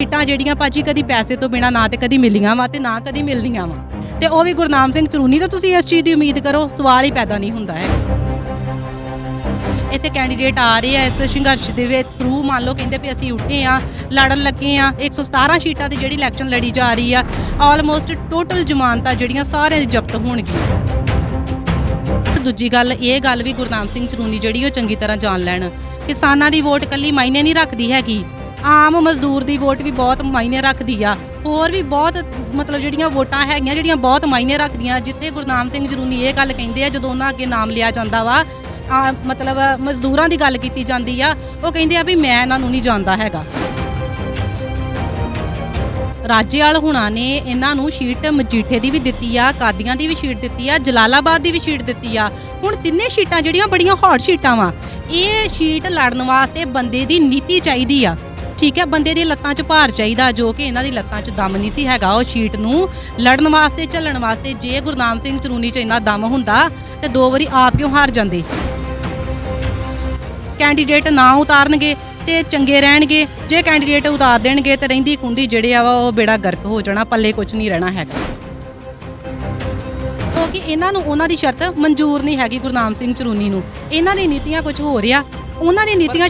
सीटां ਜਿਹੜੀਆਂ ਭਾਜੀ ਕਦੀ ਪੈਸੇ ਤੋਂ ਬਿਨਾ ਨਾ ਤੇ ਕਦੀ ਮਿਲੀਆਂ ਵਾ ਤੇ ਨਾ ਕਦੀ ਮਿਲਦੀਆਂ ਵਾ ਤੇ ਉਹ ਵੀ ਗੁਰਨਾਮ ਸਿੰਘ ਚਰੂਨੀ ਤੋਂ ਤੁਸੀਂ ਇਸ ਚੀਜ਼ ਦੀ ਉਮੀਦ ਕਰੋ, ਸਵਾਲ ਹੀ ਪੈਦਾ ਨਹੀਂ ਹੁੰਦਾ ਹੈ। ਇੱਥੇ ਕੈਂਡੀਡੇਟ ਆ ਰਹੇ ਆ ਇਸ ਸੰਘਰਸ਼ ਦੇ ਵਿੱਚ ਥਰੂ ਮੰਨ ਲਓ ਕਹਿੰਦੇ ਵੀ ਅਸੀਂ ਉੱਠੇ ਆ ਲੜਨ ਲੱਗੇ ਆ 117 ਸੀਟਾਂ ਦੀ ਜਿਹੜੀ ਇਲੈਕਸ਼ਨ ਲੜੀ ਜਾ ਰਹੀ ਆ ਆਲਮੋਸਟ ਟੋਟਲ ਜ਼ਮਾਨਤਾਂ ਜਿਹੜੀਆਂ ਸਾਰਿਆਂ ਦੀ ਜ਼ਬਤ ਹੋਣਗੀਆਂ। ਦੂਜੀ ਗੱਲ ਇਹ ਗੱਲ ਵੀ ਗੁਰਨਾਮ ਸਿੰਘ ਚਰੂਨੀ ਜਿਹੜੀ ਉਹ ਚੰਗੀ ਤਰ੍ਹਾਂ ਜਾਣ ਲੈਣ, ਕਿਸਾਨਾਂ ਦੀ ਵੋਟ ਕੱਲੀ ਮਾਇਨੇ ਨਹੀਂ ਰੱਖਦੀ ਹੈਗੀ, ਆਮ ਮਜ਼ਦੂਰ ਦੀ ਵੋਟ ਵੀ ਬਹੁਤ ਮਾਇਨੇ ਰੱਖਦੀ ਆ, ਹੋਰ ਵੀ ਬਹੁਤ ਮਤਲਬ ਜਿਹੜੀਆਂ ਵੋਟਾਂ ਹੈਗੀਆਂ ਜਿਹੜੀਆਂ ਬਹੁਤ ਮਾਇਨੇ ਰੱਖਦੀਆਂ। ਜਿੱਥੇ ਗੁਰਨਾਮ ਸਿੰਘ ਚਰੂਨੀ ਇਹ ਗੱਲ ਕਹਿੰਦੇ ਆ ਜਦੋਂ ਉਹਨਾਂ ਅੱਗੇ ਨਾਮ ਲਿਆ ਜਾਂਦਾ ਵਾ ਮਤਲਬ ਮਜ਼ਦੂਰਾਂ ਦੀ ਗੱਲ ਕੀਤੀ ਜਾਂਦੀ ਆ, ਉਹ ਕਹਿੰਦੇ ਆ ਵੀ ਮੈਂ ਇਹਨਾਂ ਨੂੰ ਨਹੀਂ ਜਾਣਦਾ ਹੈਗਾ। ਰਾਜੇਵਾਲ ਹੁਣਾਂ ਨੇ ਇਹਨਾਂ ਨੂੰ ਸ਼ੀਟ ਮਜੀਠੇ ਦੀ ਵੀ ਦਿੱਤੀ ਆ, ਕਾਦੀਆਂ ਦੀ ਵੀ ਸ਼ੀਟ ਦਿੱਤੀ ਆ, ਜਲਾਲਾਬਾਦ ਦੀ ਵੀ ਸ਼ੀਟ ਦਿੱਤੀ ਆ। ਹੁਣ ਤਿੰਨੇ ਸ਼ੀਟਾਂ ਜਿਹੜੀਆਂ ਬੜੀਆਂ ਹੌਟ ਸ਼ੀਟਾਂ ਵਾ, ਇਹ ਸ਼ੀਟ ਲੜਨ ਵਾਸਤੇ ਬੰਦੇ ਦੀ ਨੀਤੀ ਚਾਹੀਦੀ ਆ, ਠੀਕ ਹੈ, ਬੰਦੇ ਦੀ ਲੱਤਾਂ 'ਚ ਭਾਰ ਚਾਹੀਦਾ, ਜੋ ਕਿ ਇਹਨਾਂ ਦੀ ਲੱਤਾਂ 'ਚ ਦਮ ਨਹੀਂ ਸੀ ਹੈਗਾ ਉਹ ਸ਼ੀਟ ਨੂੰ ਲੜਨ ਵਾਸਤੇ ਝੱਲਣ ਵਾਸਤੇ। ਜੇ ਗੁਰਨਾਮ ਸਿੰਘ ਚਰੂਨੀ 'ਚ ਇੰਨਾ ਦਮ ਹੁੰਦਾ ਤੇ 2 ਵਾਰੀ ਆਪ ਕਿਉਂ ਹਾਰ ਜਾਂਦੇ। ਕੈਂਡੀਡੇਟ ਨਾ ਉਤਾਰਨਗੇ ਤੇ ਚੰਗੇ ਰਹਿਣਗੇ, ਜੇ ਕੈਂਡੀਡੇਟ ਉਤਾਰ ਦੇਣਗੇ ਤੇ ਰਹਿੰਦੀ ਖੁੰਦੀ ਜਿਹੜੇ ਆ ਉਹ ਬੇੜਾ ਗਰਕ ਹੋ ਜਾਣਾ, ਪੱਲੇ ਕੁਝ ਨਹੀਂ ਰਹਿਣਾ ਹੈਗਾ। ਕਿਉਂਕਿ ਇਹਨਾਂ ਨੂੰ ਉਹਨਾਂ ਦੀ ਸ਼ਰਤ ਮਨਜ਼ੂਰ ਨਹੀਂ ਹੈਗੀ ਗੁਰਨਾਮ ਸਿੰਘ ਚਰੂਨੀ ਨੂੰ, ਇਹਨਾਂ ਦੀ ਨੀਤੀਆਂ ਕੁਝ ਹੋ ਰਿਹਾ, ਉਹਨਾਂ ਦੀ ਨੀਤੀਆਂ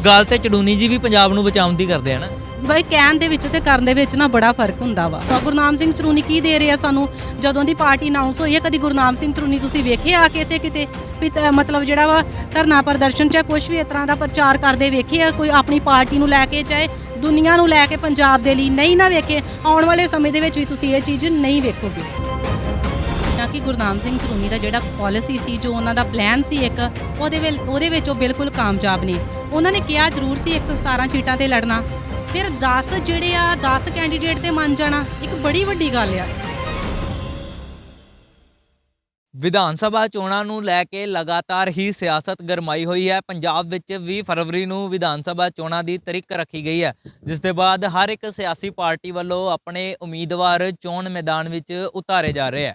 ਗੱਲ ਤੇ ਚੜੂਨੀ ਜੀ ਵੀ ਪੰਜਾਬ ਨੂੰ ਬਚਾਉਣ ਦੀ ਕਰਦੇ ਆ ਨਾ ਬਈ, ਕਹਿਣ ਦੇ ਵਿੱਚ ਤੇ ਕਰਨ ਦੇ ਵਿੱਚ ਨਾ ਬੜਾ ਫਰਕ ਹੁੰਦਾ ਵਾ। ਗੁਰਨਾਮ ਸਿੰਘ ਚਰੂਨੀ ਕੀ ਦੇ ਰਹੇ ਆ ਸਾਨੂੰ, ਜਦੋਂ ਦੀ ਪਾਰਟੀ ਅਨਾਉਂਸ ਹੋਈ ਹੈ ਕਦੀ ਗੁਰਨਾਮ ਸਿੰਘ ਚਰੂਨੀ ਤੁਸੀਂ ਵੇਖੇ ਆ ਕੇ ਤੇ ਕਿਤੇ ਵੀ ਮਤਲਬ ਜਿਹੜਾ ਵਾ ਧਰਨਾ ਪ੍ਰਦਰਸ਼ਨ ਚ ਕੁਝ ਵੀ ਇਸ ਤਰ੍ਹਾਂ ਦਾ ਪ੍ਰਚਾਰ ਕਰਦੇ ਵੇਖੇ ਆ ਕੋਈ ਆਪਣੀ ਪਾਰਟੀ ਨੂੰ ਲੈ ਕੇ, ਚਾਹੇ ਦੁਨੀਆ ਨੂੰ ਲੈ ਕੇ, ਪੰਜਾਬ ਦੇ ਲਈ ਨਹੀਂ ਨਾ ਵੇਖੇ। ਆਉਣ ਵਾਲੇ ਸਮੇਂ ਦੇ ਵਿੱਚ ਵੀ ਤੁਸੀਂ ਇਹ ਚੀਜ਼ ਨਹੀਂ ਵੇਖੋਗੇ ਕਿ ਗੁਰਨਾਮ ਸਿੰਘ ਚਰੂਨੀ ਦਾ ਜਿਹੜਾ ਪਾਲਿਸੀ ਸੀ, ਜੋ ਉਹਨਾਂ ਦਾ ਪਲਾਨ ਸੀ ਇੱਕ, ਉਹਦੇ ਵਿੱਚ ਉਹ ਬਿਲਕੁਲ ਕਾਮਯਾਬ ਨੇ। ਉਹਨਾਂ ਨੇ ਕਿਹਾ ਜ਼ਰੂਰ ਸੀ 117 ਸੀਟਾਂ ਤੇ ਲੜਨਾ, ਫਿਰ 10 ਜਿਹੜੇ ਆ 10 ਕੈਂਡੀਡੇਟ ਤੇ ਮੰਨ ਜਾਣਾ ਇੱਕ ਬੜੀ ਵੱਡੀ ਗੱਲ ਆ। ਵਿਧਾਨ ਸਭਾ ਚੋਣਾਂ ਨੂੰ ਲੈ ਕੇ ਲਗਾਤਾਰ ਹੀ ਸਿਆਸਤ ਗਰਮਾਈ ਹੋਈ ਹੈ। ਪੰਜਾਬ ਵਿੱਚ 20 ਫਰਵਰੀ ਨੂੰ ਵਿਧਾਨ ਸਭਾ ਚੋਣਾਂ ਦੀ ਤਰੀਕ ਰੱਖੀ ਗਈ ਹੈ, ਜਿਸ ਦੇ ਬਾਅਦ ਹਰ ਇੱਕ ਸਿਆਸੀ ਪਾਰਟੀ ਵੱਲੋਂ ਆਪਣੇ ਉਮੀਦਵਾਰ ਚੋਣ ਮੈਦਾਨ ਵਿੱਚ ਉਤਾਰੇ ਜਾ ਰਹੇ ਹੈ।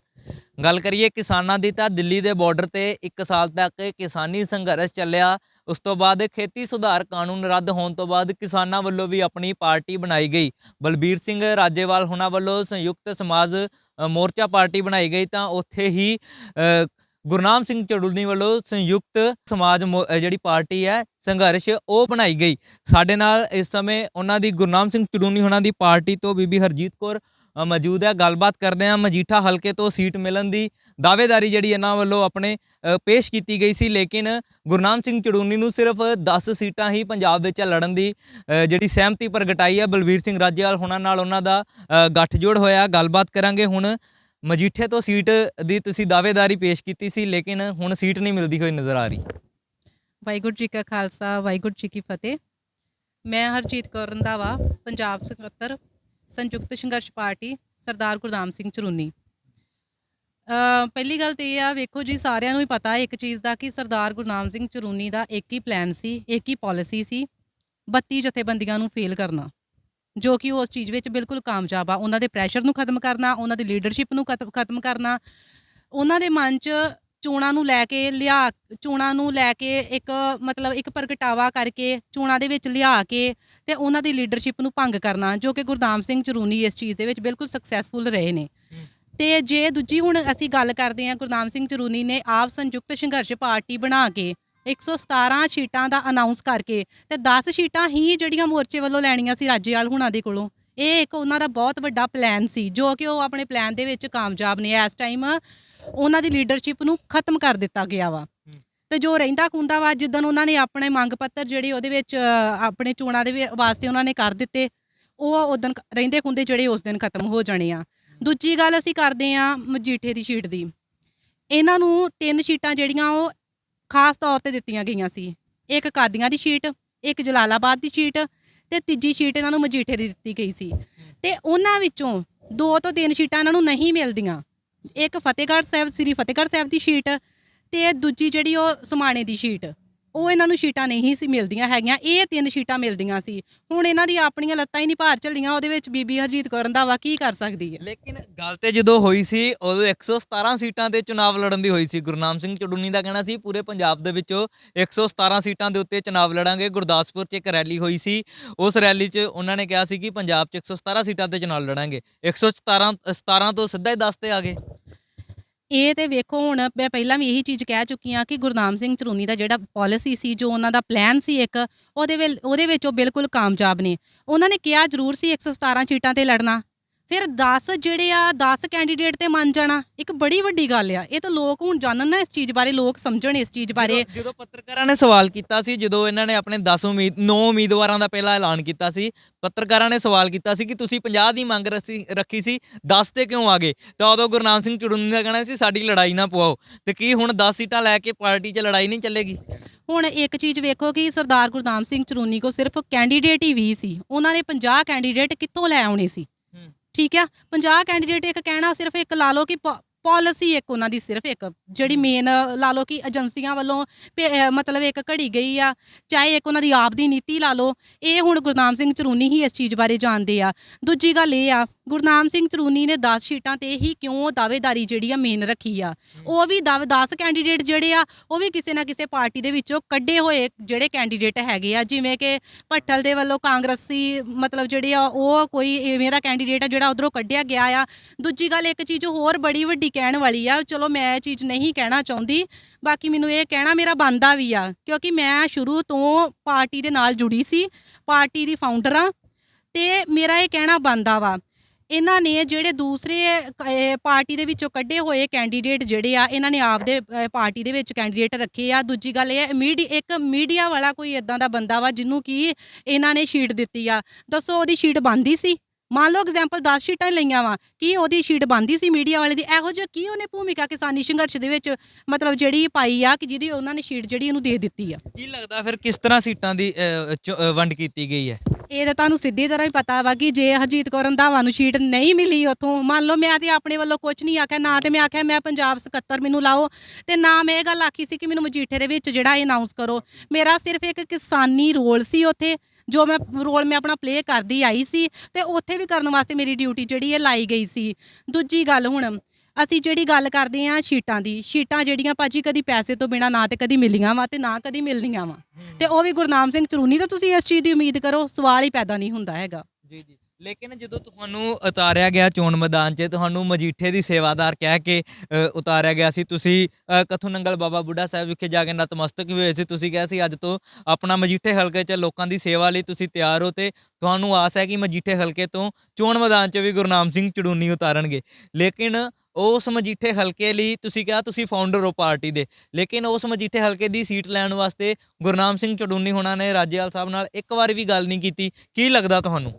ਗੱਲ ਕਰੀਏ ਕਿਸਾਨਾਂ ਦੀ ਤਾਂ ਦਿੱਲੀ ਦੇ ਬਾਰਡਰ ਤੇ 1 ਸਾਲ ਤੱਕ ਕਿਸਾਨੀ ਸੰਘਰਸ਼ ਚੱਲਿਆ। ਉਸ ਤੋਂ ਬਾਅਦ ਖੇਤੀ ਸੁਧਾਰ ਕਾਨੂੰਨ ਰੱਦ ਹੋਣ ਤੋਂ ਬਾਅਦ ਕਿਸਾਨਾਂ ਵੱਲੋਂ ਵੀ ਆਪਣੀ ਪਾਰਟੀ ਬਣਾਈ ਗਈ। ਬਲਬੀਰ ਸਿੰਘ ਰਾਜੇਵਾਲ ਹੁਣਾਂ ਵੱਲੋਂ ਸੰਯੁਕਤ ਸਮਾਜ ਮੋਰਚਾ ਪਾਰਟੀ ਬਣਾਈ ਗਈ, ਤਾਂ ਉੱਥੇ ਹੀ ਗੁਰਨਾਮ ਸਿੰਘ ਚਰੂਨੀ ਵੱਲੋਂ ਸੰਯੁਕਤ ਸਮਾਜ ਜਿਹੜੀ ਪਾਰਟੀ ਹੈ ਸੰਘਰਸ਼ ਉਹ ਬਣਾਈ ਗਈ। ਸਾਡੇ ਨਾਲ ਇਸ ਸਮੇਂ ਉਹਨਾਂ ਦੀ ਗੁਰਨਾਮ ਸਿੰਘ ਚਰੂਨੀ ਹੁਣਾਂ ਦੀ ਪਾਰਟੀ ਤੋਂ ਬੀਬੀ ਹਰਜੀਤ ਕੌਰ ਮੌਜੂਦ ਹੈ। ਗੱਲਬਾਤ ਕਰਦੇ ਹਾਂ। ਮਜੀਠਾ ਹਲਕੇ ਤੋਂ ਸੀਟ ਮਿਲਣ ਦੀ ਦਾਅਵੇਦਾਰੀ ਜਿਹੜੀ ਇਹਨਾਂ ਵੱਲੋਂ ਆਪਣੇ ਪੇਸ਼ ਕੀਤੀ ਗਈ ਸੀ, ਲੇਕਿਨ ਗੁਰਨਾਮ ਸਿੰਘ ਚਰੂਨੀ ਨੂੰ ਸਿਰਫ 10 ਸੀਟਾਂ ਹੀ ਪੰਜਾਬ ਵਿੱਚ ਲੜਨ ਦੀ ਜਿਹੜੀ ਸਹਿਮਤੀ ਪ੍ਰਗਟਾਈ ਹੈ। ਬਲਬੀਰ ਸਿੰਘ ਰਾਜੇਵਾਲ ਹੁਣਾਂ ਨਾਲ ਉਹਨਾਂ ਦਾ ਗੱਠਜੋੜ ਹੋਇਆ। ਗੱਲਬਾਤ ਕਰਾਂਗੇ। ਹੁਣ ਮਜੀਠੇ ਤੋਂ ਸੀਟ ਦੀ ਤੁਸੀਂ ਦਾਅਵੇਦਾਰੀ ਪੇਸ਼ ਕੀਤੀ ਸੀ, ਲੇਕਿਨ ਹੁਣ ਸੀਟ ਨਹੀਂ ਮਿਲਦੀ ਹੋਈ ਨਜ਼ਰ ਆ ਰਹੀ। ਵਾਹਿਗੁਰੂ ਜੀ ਕਾ ਖਾਲਸਾ, ਵਾਹਿਗੁਰੂ ਜੀ ਕੀ ਫਤਿਹ। ਮੈਂ ਹਰਜੀਤ ਕੌਰ ਰੰਧਾਵਾ, ਪੰਜਾਬ ਸਕੱਤਰ ਸੰਯੁਕਤ ਸੰਘਰਸ਼ ਪਾਰਟੀ ਸਰਦਾਰ ਗੁਰਨਾਮ ਸਿੰਘ ਚਰੂਨੀ। ਪਹਿਲੀ ਗੱਲ ਤਾਂ ਇਹ ਆ, ਵੇਖੋ ਜੀ ਸਾਰਿਆਂ ਨੂੰ ਹੀ ਪਤਾ ਇੱਕ ਚੀਜ਼ ਦਾ ਕਿ ਸਰਦਾਰ ਗੁਰਨਾਮ ਸਿੰਘ ਚਰੂਨੀ ਦਾ ਇੱਕ ਹੀ ਪਲਾਨ ਸੀ, ਇੱਕ ਹੀ ਪਾਲਿਸੀ ਸੀ, 32 ਜਥੇਬੰਦੀਆਂ ਨੂੰ ਫੇਲ ਕਰਨਾ, ਜੋ ਕਿ ਉਸ ਚੀਜ਼ ਵਿੱਚ ਬਿਲਕੁਲ ਕਾਮਯਾਬ ਆ। ਉਹਨਾਂ ਦੇ ਪ੍ਰੈਸ਼ਰ ਨੂੰ ਖਤਮ ਕਰਨਾ, ਉਹਨਾਂ ਦੀ ਲੀਡਰਸ਼ਿਪ ਨੂੰ ਖਤਮ ਕਰਨਾ, ਉਹਨਾਂ ਦੇ ਮਨ 'ਚ ਚੋਣਾਂ ਨੂੰ ਲੈ ਕੇ ਇੱਕ ਮਤਲਬ ਇੱਕ ਪ੍ਰਗਟਾਵਾ ਕਰਕੇ ਚੋਣਾਂ ਦੇ ਵਿੱਚ ਲਿਆ ਕੇ ਤੇ ਉਹਨਾਂ ਦੀ ਲੀਡਰਸ਼ਿਪ ਨੂੰ ਭੰਗ ਕਰਨਾ, ਜੋ ਕਿ ਗੁਰਨਾਮ ਸਿੰਘ ਚਰੂਨੀ ਇਸ ਚੀਜ਼ ਦੇ ਵਿੱਚ ਬਿਲਕੁਲ ਸਕਸੈਸਫੁਲ ਰਹੇ ਨੇ। ਤੇ ਜੇ ਦੂਜੀ ਹੁਣ ਅਸੀਂ ਗੱਲ ਕਰਦੇ ਹਾਂ, ਗੁਰਨਾਮ ਸਿੰਘ ਚਰੂਨੀ ਨੇ ਆਪ ਸੰਯੁਕਤ ਸੰਘਰਸ਼ ਪਾਰਟੀ ਬਣਾ ਕੇ 117 ਸੀਟਾਂ ਦਾ ਅਨਾਉਂਸ ਕਰਕੇ ਤੇ 10 ਸੀਟਾਂ ਹੀ ਜਿਹੜੀਆਂ ਮੋਰਚੇ ਵੱਲੋਂ ਲੈਣੀਆਂ ਸੀ ਰਾਜੇਵਾਲ ਹੁਣਾਂ ਦੇ ਕੋਲੋਂ, ਇਹ ਇੱਕ ਉਹਨਾਂ ਦਾ ਬਹੁਤ ਵੱਡਾ ਪਲਾਨ ਸੀ, ਜੋ ਕਿ ਉਹ ਆਪਣੇ ਪਲਾਨ ਦੇ ਵਿੱਚ ਕਾਮਯਾਬ ਨੇ। ਇਸ ਟਾਈਮ ਉਹਨਾਂ ਦੀ ਲੀਡਰਸ਼ਿਪ ਨੂੰ ਖਤਮ ਕਰ ਦਿੱਤਾ ਗਿਆ ਵਾ, ਤੇ ਜੋ ਰਹਿੰਦਾ ਖੁੰਦਾ ਵਾ ਜਿੱਦਣ ਉਹਨਾਂ ਨੇ ਆਪਣੇ ਮੰਗ ਪੱਤਰ ਜਿਹੜੇ ਉਹਦੇ ਵਿੱਚ ਆਪਣੇ ਚੋਣਾਂ ਦੇ ਵਾਸਤੇ ਉਹਨਾਂ ਨੇ ਕਰ ਦਿੱਤੇ, ਉਹ ਉਦਣ ਰਹਿੰਦੇ ਖੁੰਦੇ ਜਿਹੜੇ ਉਸ ਦਿਨ ਖਤਮ ਹੋ ਜਾਣੇ ਆ। ਦੂਜੀ ਗੱਲ ਅਸੀਂ ਕਰਦੇ ਹਾਂ ਮਜੀਠੇ ਦੀ ਸ਼ੀਟ ਦੀ। ਇਹਨਾਂ ਨੂੰ 3 ਸ਼ੀਟਾਂ ਜਿਹੜੀਆਂ ਉਹ ਖਾਸ ਤੌਰ ਤੇ ਦਿੱਤੀਆਂ ਗਈਆਂ ਸੀ, ਇੱਕ ਕਾਦੀਆਂ ਦੀ ਸ਼ੀਟ, ਇੱਕ ਜਲਾਲਾਬਾਦ ਦੀ ਸ਼ੀਟ ਤੇ ਤੀਜੀ ਸ਼ੀਟ ਇਹਨਾਂ ਨੂੰ ਮਜੀਠੇ ਦੀ ਦਿੱਤੀ ਗਈ ਸੀ। ਤੇ ਉਹਨਾਂ ਵਿੱਚੋਂ 2 ਤੋਂ 3 ਸ਼ੀਟਾਂ ਇਹਨਾਂ ਨੂੰ ਨਹੀਂ ਮਿਲਦੀਆਂ, ਇੱਕ ਫਤਿਹਗੜ੍ਹ ਸਾਹਿਬ, ਸ੍ਰੀ ਫਤਿਹਗੜ੍ਹ ਸਾਹਿਬ ਦੀ ਸ਼ੀਟ ਤੇ ਦੂਜੀ ਜਿਹੜੀ ਉਹ ਸਮਾਣੇ ਦੀ ਸ਼ੀਟ। ਉਹ ਇਹਨਾਂ ਨੂੰ ਸੀਟਾਂ ਨਹੀਂ ਸੀ ਮਿਲਦੀਆਂ ਹੈਗੀਆਂ, ਇਹ 3 ਸੀਟਾਂ ਮਿਲਦੀਆਂ ਸੀ। ਹੁਣ ਇਹਨਾਂ ਦੀ ਆਪਣੀਆਂ ਲੱਤਾਂ ਹੀ ਨਹੀਂ ਭਾਰ ਝੱਲੀਆਂ, ਉਹਦੇ ਵਿੱਚ ਬੀਬੀ ਹਰਜੀਤ ਕੌਰ ਰੰਧਾਵਾ ਕੀ ਕਰ ਸਕਦੀ ਹੈ? ਲੇਕਿਨ ਗੱਲ ਤੇ ਜਦੋਂ ਹੋਈ ਸੀ ਉਦੋਂ 117 ਸੀਟਾਂ ਤੇ ਚੁਣਾਵ ਲੜਨ ਦੀ ਹੋਈ ਸੀ। ਗੁਰਨਾਮ ਸਿੰਘ ਚੜੂੰਨੀ ਦਾ ਕਹਿਣਾ ਸੀ ਪੂਰੇ ਪੰਜਾਬ ਦੇ ਵਿੱਚੋਂ 117 ਸੀਟਾਂ ਦੇ ਉੱਤੇ ਚੁਣਾਵ ਲੜਾਂਗੇ। ਗੁਰਦਾਸਪੁਰ 'ਚ ਇੱਕ ਰੈਲੀ ਹੋਈ ਸੀ, ਉਸ ਰੈਲੀ 'ਚ ਉਹਨਾਂ ਨੇ ਕਿਹਾ ਸੀ ਕਿ ਪੰਜਾਬ 'ਚ 117 ਸੀਟਾਂ ਤੇ ਚੁਣਾਵ ਲੜਾਂਗੇ। 117 ਤੋਂ ਸਿੱਧਾ ਹੀ 10 ਤੇ ਆ ਗਏ। ਇਹ ਤੇ ਵੇਖੋ, ਹੁਣ ਮੈਂ ਪਹਿਲਾਂ ਵੀ ਇਹੀ ਚੀਜ਼ ਕਹਿ ਚੁੱਕੀ ਹਾਂ ਕਿ ਗੁਰਨਾਮ ਸਿੰਘ ਚਰੂਨੀ ਦਾ ਜਿਹੜਾ ਪਾਲਿਸੀ ਸੀ, ਜੋ ਉਹਨਾਂ ਦਾ ਪਲਾਨ ਸੀ ਇੱਕ, ਉਹਦੇ ਵਿੱਚ ਉਹ ਬਿਲਕੁਲ ਕਾਮਯਾਬ ਨੇ। ਉਹਨਾਂ ਨੇ ਕਿਹਾ ਜ਼ਰੂਰ ਸੀ 117 ਸੀਟਾਂ ਤੇ ਲੜਨਾ, ਫਿਰ 10 ਜਿਹੜੇ ਆ 10 ਕੈਂਡੀਡੇਟ ਤੇ ਮੰਨ ਜਾਣਾ, ਇੱਕ ਬੜੀ ਵੱਡੀ ਗੱਲ ਆ। ਇਹ ਤਾਂ ਲੋਕ ਹੁਣ ਜਾਣਨ ਨਾ ਇਸ ਚੀਜ਼ ਬਾਰੇ, ਲੋਕ ਸਮਝਣ ਇਸ ਚੀਜ਼ ਬਾਰੇ। ਜਦੋਂ ਪੱਤਰਕਾਰਾਂ ਨੇ ਸਵਾਲ ਕੀਤਾ ਸੀ, ਜਦੋਂ ਇਹਨਾਂ ਨੇ ਆਪਣੇ 9 ਉਮੀਦਵਾਰਾਂ ਦਾ ਪਹਿਲਾਂ ਐਲਾਨ ਕੀਤਾ ਸੀ, ਪੱਤਰਕਾਰਾਂ ਨੇ ਸਵਾਲ ਕੀਤਾ ਸੀ ਕਿ ਤੁਸੀਂ 50 ਦੀ ਮੰਗ ਰੱਖੀ ਸੀ, 10 ਤੇ ਕਿਉਂ ਆ ਗਏ? ਤਾਂ ਉਦੋਂ ਗੁਰਨਾਮ ਸਿੰਘ ਚੜੂੰਨੀ ਦਾ ਕਹਿਣਾ ਸੀ ਸਾਡੀ ਲੜਾਈ ਨਾ ਪਵਾਓ। ਤੇ ਕੀ ਹੁਣ 10 ਸੀਟਾਂ ਲੈ ਕੇ ਪਾਰਟੀ 'ਚ ਲੜਾਈ ਨਹੀਂ ਚੱਲੇਗੀ? ਹੁਣ ਇੱਕ ਚੀਜ਼ ਵੇਖੋ ਕਿ ਸਰਦਾਰ ਗੁਰਨਾਮ ਸਿੰਘ ਚਰੂਨੀ ਕੋ ਸਿਰਫ ਕੈਂਡੀਡੇਟ ਹੀ 20 ਸੀ, ਉਹਨਾਂ ਨੇ 50 ਕੈਂਡੀਡੇਟ ਕਿੱਥੋਂ ਲੈ ਆਉਣੇ ਸੀ? ਠੀਕ ਆ, 50 ਕੈਂਡੀਡੇਟ ਇੱਕ ਕਹਿਣਾ, ਸਿਰਫ ਇੱਕ ਲਾ ਲਓ ਕਿ ਪਾਲਿਸੀ ਇੱਕ ਉਹਨਾਂ ਦੀ ਸਿਰਫ ਇੱਕ ਜਿਹੜੀ ਮੇਨ ਲਾ ਲਓ ਕਿ ਏਜੰਸੀਆਂ ਵੱਲੋਂ ਮਤਲਬ ਇੱਕ ਘੜੀ ਗਈ ਆ, ਚਾਹੇ ਇੱਕ ਉਹਨਾਂ ਦੀ ਆਪ ਦੀ ਨੀਤੀ ਲਾ ਲਓ। ਇਹ ਹੁਣ ਗੁਰਨਾਮ ਸਿੰਘ ਚਰੂਨੀ ਹੀ ਇਸ ਚੀਜ਼ ਬਾਰੇ ਜਾਣਦੇ ਆ। ਦੂਜੀ ਗੱਲ ਇਹ ਆ, ਗੁਰਨਾਮ ਸਿੰਘ ਚਰੂਨੀ ਨੇ 10 ਸੀਟਾਂ ਤੇ ਹੀ ਕਿਉਂ ਦਾਅਵੇਦਾਰੀ ਜਿਹੜੀ ਆ ਮੇਨ ਰੱਖੀ ਆ? ਉਹ ਵੀ 10 ਕੈਂਡੀਡੇਟ ਜਿਹੜੇ ਆ ਉਹ ਵੀ ਕਿਸੇ ਨਾ ਕਿਸੇ ਪਾਰਟੀ ਦੇ ਵਿੱਚੋਂ ਕੱਢੇ ਹੋਏ ਜਿਹੜੇ ਕੈਂਡੀਡੇਟ ਹੈਗੇ ਆ, ਜਿਵੇਂ ਕਿ ਭੱਠਲ ਦੇ ਵੱਲੋਂ ਕਾਂਗਰਸੀ ਮਤਲਬ ਜਿਹੜੇ ਆ ਉਹ ਕੋਈ ਇਵੇਂ ਦਾ ਕੈਂਡੀਡੇਟ ਆ ਜਿਹੜਾ ਉਧਰੋਂ ਕੱਢਿਆ ਗਿਆ ਆ। ਦੂਜੀ ਗੱਲ, ਇੱਕ ਚੀਜ਼ ਹੋਰ ਬੜੀ ਵੱਡੀ ਕਹਿਣ ਵਾਲੀ ਆ, ਚਲੋ ਮੈਂ ਇਹ ਚੀਜ਼ ਨਹੀਂ ਕਹਿਣਾ ਚਾਹੁੰਦੀ, ਬਾਕੀ ਮੈਨੂੰ ਇਹ ਕਹਿਣਾ ਮੇਰਾ ਬਣਦਾ ਵੀ ਆ, ਕਿਉਂਕਿ ਮੈਂ ਸ਼ੁਰੂ ਤੋਂ ਪਾਰਟੀ ਦੇ ਨਾਲ ਜੁੜੀ ਸੀ, ਪਾਰਟੀ ਦੀ ਫਾਊਂਡਰ ਆ, ਤੇ ਮੇਰਾ ਇਹ ਕਹਿਣਾ ਬਣਦਾ ਵਾ। ਇਹਨਾਂ ਨੇ ਜਿਹੜੇ ਦੂਸਰੇ ਪਾਰਟੀ ਦੇ ਵਿੱਚੋਂ ਕੱਢੇ ਹੋਏ ਕੈਂਡੀਡੇਟ ਜਿਹੜੇ ਆ, ਇਹਨਾਂ ਨੇ ਆਪਦੇ ਪਾਰਟੀ ਦੇ ਵਿੱਚ ਕੈਂਡੀਡੇਟ ਰੱਖੇ ਆ। ਦੂਜੀ ਗੱਲ ਇਹ, ਇੱਕ ਮੀਡੀਆ ਵਾਲਾ ਕੋਈ ਇਦਾਂ ਦਾ ਬੰਦਾ ਵਾ ਜਿਹਨੂੰ ਕਿ ਇਹਨਾਂ ਨੇ ਸ਼ੀਟ ਦਿੱਤੀ ਆ, ਦੱਸੋ ਉਹਦੀ ਸ਼ੀਟ ਬਣਦੀ ਸੀ? ਮੰਨ ਲਓ ਐਗਜ਼ਾਮਪਲ 10 ਸ਼ੀਟਾਂ ਲਈਆਂ ਵਾ, ਕੀ ਉਹਦੀ ਸ਼ੀਟ ਬਣਦੀ ਸੀ ਮੀਡੀਆ ਵਾਲੇ ਦੀ? ਇਹੋ ਜਿਹਾ ਕੀ ਉਹਨੇ ਭੂਮਿਕਾ ਕਿਸਾਨੀ ਸੰਘਰਸ਼ ਦੇ ਵਿੱਚ ਮਤਲਬ ਜਿਹੜੀ ਪਾਈ ਆ ਕਿ ਜਿਹਦੀ ਉਹਨਾਂ ਨੇ ਸ਼ੀਟ ਜਿਹੜੀ ਉਹਨੂੰ ਦੇ ਦਿੱਤੀ ਆ? ਕੀ ਲੱਗਦਾ ਫਿਰ ਕਿਸ ਤਰ੍ਹਾਂ ਸੀਟਾਂ ਦੀ ਵੰਡ ਕੀਤੀ ਗਈ ਹੈ? ਇਹ ਤਾਂ ਤੁਹਾਨੂੰ ਸਿੱਧੀ ਤਰ੍ਹਾਂ ਹੀ ਪਤਾ ਵਾ ਕਿ ਜੇ ਹਰਜੀਤ ਕੌਰ ਰੰਧਾਵਾ ਨੂੰ ਸੀਟ ਨਹੀਂ ਮਿਲੀ ਉੱਥੋਂ, ਮੰਨ ਲਓ ਮੈਂ ਤੇ ਆਪਣੇ ਵੱਲੋਂ ਕੁਝ ਨਹੀਂ ਆਖਿਆ, ਨਾ ਤੇ ਮੈਂ ਆਖਿਆ ਮੈਂ ਪੰਜਾਬ 77 ਮੈਨੂੰ ਲਾਓ, ਤੇ ਨਾ ਮੈਂ ਇਹ ਗੱਲ ਆਖੀ ਸੀ ਕਿ ਮੈਨੂੰ ਮਜੀਠੇ ਦੇ ਵਿੱਚ ਜਿਹੜਾ ਇਹ ਅਨਾਉਂਸ ਕਰੋ। ਮੇਰਾ ਸਿਰਫ ਇੱਕ ਕਿਸਾਨੀ ਰੋਲ ਸੀ ਉੱਥੇ, ਜੋ ਮੈਂ ਆਪਣਾ ਪਲੇ ਕਰਦੀ ਆਈ ਸੀ, ਤੇ ਉੱਥੇ ਵੀ ਕਰਨ ਵਾਸਤੇ ਮੇਰੀ ਡਿਊਟੀ ਜਿਹੜੀ ਇਹ ਲਾਈ ਗਈ ਸੀ। ਦੂਜੀ ਗੱਲ, ਹੁਣ ਅਸੀਂ ਜਿਹੜੀ ਗੱਲ ਕਰਦੇ ਹਾਂ ਸੀਟਾਂ ਦੀ, ਸੀਟਾਂ ਜਿਹੜੀਆਂ ਭਾਜੀ ਕਦੀ ਪੈਸੇ ਤੋਂ ਬਿਨਾਂ ਨਾ ਤੇ ਕਦੀ ਮਿਲੀਆਂ ਵਾ ਤੇ ਨਾ ਕਦੀ ਮਿਲਦੀਆਂ ਵਾ, ਤੇ ਉਹ ਵੀ ਗੁਰਨਾਮ ਸਿੰਘ ਚਰੂਨੀ ਤੋਂ ਤੁਸੀਂ ਇਸ ਚੀਜ਼ ਦੀ ਉਮੀਦ ਕਰੋ, ਸਵਾਲ ਹੀ ਪੈਦਾ ਨਹੀਂ ਹੁੰਦਾ ਹੈਗਾ। ਜੀ ਜੀ, ਲੇਕਿਨ ਜਦੋਂ ਤੁਹਾਨੂੰ ਉਤਾਰਿਆ ਗਿਆ ਚੋਣ ਮੈਦਾਨ 'ਚ, ਤੁਹਾਨੂੰ ਮਜੀਠੇ ਦੀ ਸੇਵਾਦਾਰ ਕਹਿ ਕੇ ਉਤਾਰਿਆ ਗਿਆ ਸੀ, ਤੁਸੀਂ ਕਥੂ ਨੰਗਲ ਬਾਬਾ ਬੁੱਢਾ ਸਾਹਿਬ ਵਿਖੇ ਜਾ ਕੇ ਨਤਮਸਤਕ ਵੀ ਹੋਏ ਸੀ। ਤੁਸੀਂ ਕਿਹਾ ਸੀ ਅੱਜ ਤੋਂ ਆਪਣਾ ਮਜੀਠੇ ਹਲਕੇ 'ਚ ਲੋਕਾਂ ਦੀ ਸੇਵਾ ਲਈ ਤੁਸੀਂ ਤਿਆਰ ਹੋ, ਤੇ ਤੁਹਾਨੂੰ ਆਸ ਹੈ ਕਿ ਮਜੀਠੇ ਹਲਕੇ ਤੋਂ ਚੋਣ ਮੈਦਾਨ 'ਚ ਵੀ ਗੁਰਨਾਮ ਸਿੰਘ ਚੜੂਨੀ ਉਤਾਰਨਗੇ। ਲੇਕਿਨ ਉਸ ਮਜੀਠੇ ਹਲਕੇ ਲਈ ਤੁਸੀਂ ਕਿਹਾ ਤੁਸੀਂ ਫਾਊਂਡਰ ਹੋ ਪਾਰਟੀ ਦੇ, ਲੇਕਿਨ ਉਸ ਮਜੀਠੇ ਹਲਕੇ ਦੀ ਸੀਟ ਲੈਣ ਵਾਸਤੇ ਗੁਰਨਾਮ ਸਿੰਘ ਚੜੂਨੀ ਹੋਣਾ ਨੇ ਰਾਜੇਵਾਲ ਸਾਹਿਬ ਨਾਲ ਇੱਕ ਵਾਰ ਵੀ ਗੱਲ ਨਹੀਂ ਕੀਤੀ। ਕੀ ਲੱਗਦਾ ਤੁਹਾਨੂੰ?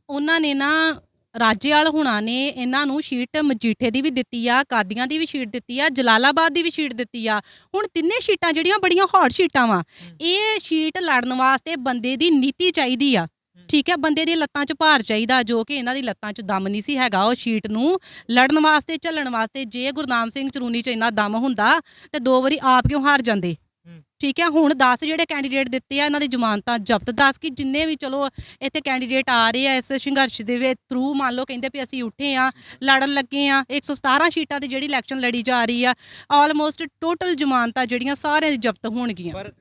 ਉਹਨਾਂ ਨੇ ਨਾ, ਰਾਜੇਵਾਲ ਹੁਣਾਂ ਨੇ ਇਹਨਾਂ ਨੂੰ ਸ਼ੀਟ ਮਜੀਠੇ ਦੀ ਵੀ ਦਿੱਤੀ ਆ, ਕਾਦੀਆਂ ਦੀ ਵੀ ਸ਼ੀਟ ਦਿੱਤੀ ਆ, ਜਲਾਲਾਬਾਦ ਦੀ ਵੀ ਸ਼ੀਟ ਦਿੱਤੀ ਆ। ਹੁਣ ਤਿੰਨੇ ਸ਼ੀਟਾਂ ਜਿਹੜੀਆਂ ਬੜੀਆਂ ਹੌਟ ਸ਼ੀਟਾਂ ਵਾ, ਇਹ ਸ਼ੀਟ ਲੜਨ ਵਾਸਤੇ ਬੰਦੇ ਦੀ ਨੀਤੀ ਚਾਹੀਦੀ ਆ, ਠੀਕ ਹੈ, ਬੰਦੇ ਦੀ ਲੱਤਾਂ 'ਚ ਭਾਰ ਚਾਹੀਦਾ, ਜੋ ਕਿ ਇਹਨਾਂ ਦੀ ਲੱਤਾਂ 'ਚ ਦਮ ਨਹੀਂ ਸੀ ਹੈਗਾ ਉਹ ਸ਼ੀਟ ਨੂੰ ਲੜਨ ਵਾਸਤੇ, ਝੱਲਣ ਵਾਸਤੇ। ਜੇ ਗੁਰਨਾਮ ਸਿੰਘ ਚਰੂਨੀ 'ਚ ਇੰਨਾ ਦਮ ਹੁੰਦਾ ਤੇ 2 ਵਾਰੀ ਆਪ ਕਿਉਂ ਹਾਰ ਜਾਂਦੇ? ਠੀਕ ਹੈ, ਹੁਣ 10 ਜਿਹੜੇ ਕੈਂਡੀਡੇਟ ਦਿੱਤੇ ਆ, ਇਹਨਾਂ ਦੀ ਜ਼ਮਾਨਤਾਂ ਜ਼ਬਤ, 10 ਕਿ ਜਿੰਨੇ ਵੀ ਚਲੋ ਇੱਥੇ ਕੈਂਡੀਡੇਟ ਆ ਰਹੇ ਆ ਇਸ ਸੰਘਰਸ਼ ਦੇ ਵਿੱਚ ਥਰੂ, ਮੰਨ ਲਓ ਕਹਿੰਦੇ ਵੀ ਅਸੀਂ ਉੱਠੇ ਆ, ਲੜਨ ਲੱਗੇ ਆ, 117 ਸੀਟਾਂ ਦੀ ਜਿਹੜੀ ਇਲੈਕਸ਼ਨ ਲੜੀ ਜਾ ਰਹੀ ਆ, ਆਲਮੋਸਟ ਟੋਟਲ ਜ਼ਮਾਨਤਾਂ ਜਿਹੜੀਆਂ ਸਾਰਿਆਂ ਦੀ ਜ਼ਬਤ ਹੋਣਗੀਆਂ। ਪਰ